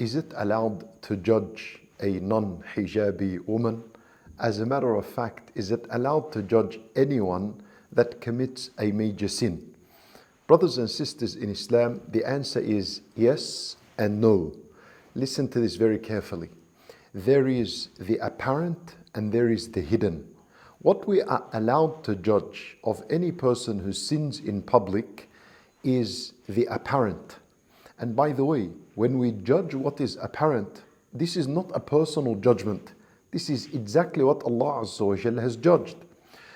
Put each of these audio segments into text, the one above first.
Is it allowed to judge a non-hijabi woman? As a matter of fact, is it allowed to judge anyone that commits a major sin? Brothers and sisters in Islam, the answer is yes and no. Listen to this very carefully. There is the apparent and there is the hidden. What we are allowed to judge of any person who sins in public is the apparent. And by the way, when we judge what is apparent, this is not a personal judgment. This is exactly what Allah Azza wa Jalla has judged.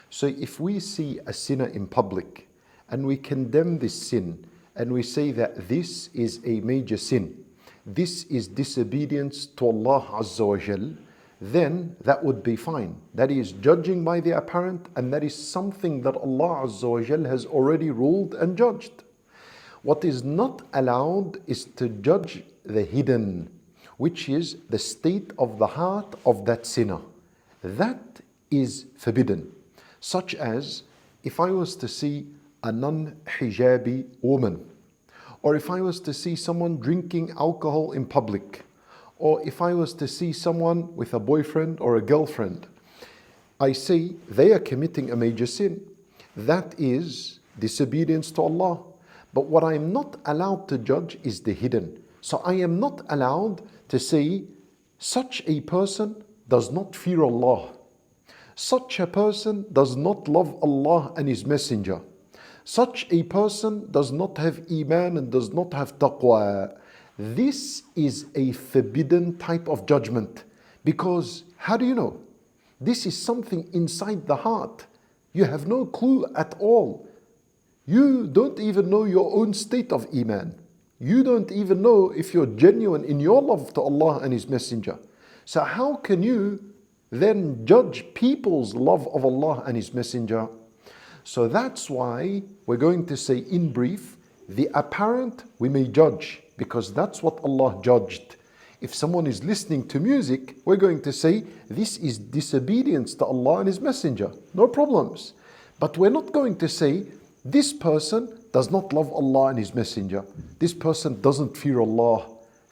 So if we see a sinner in public and we condemn this sin and we say that this is a major sin, this is disobedience to Allah Azza wa Jalla, then that would be fine. That is judging by the apparent, and that is something that Allah Azza wa Jalla has already ruled and judged. What is not allowed is to judge the hidden, which is the state of the heart of that sinner. That is forbidden. Such as if I was to see a non-hijabi woman, or if I was to see someone drinking alcohol in public, or if I was to see someone with a boyfriend or a girlfriend, I say they are committing a major sin. That is disobedience to Allah. But what I am not allowed to judge is the hidden. So I am not allowed to say such a person does not fear Allah. Such a person does not love Allah and His Messenger. Such a person does not have iman and does not have taqwa. This is a forbidden type of judgment, because how do you know? This is something inside the heart. You have no clue at all. You don't even know your own state of iman. You don't even know if you're genuine in your love to Allah and His Messenger. So how can you then judge people's love of Allah and His Messenger? So that's why we're going to say in brief, the apparent we may judge, because that's what Allah judged. If someone is listening to music, we're going to say this is disobedience to Allah and His Messenger. No problems. But we're not going to say this person does not love Allah and His Messenger. This person doesn't fear Allah.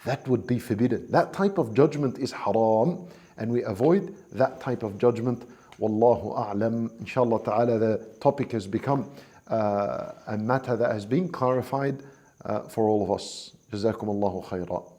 That would be forbidden. That type of judgment is haram, and we avoid that type of judgment. Wallahu a'lam. Inshallah ta'ala, the topic has become a matter that has been clarified for all of us. Jazakum Allahu khayra.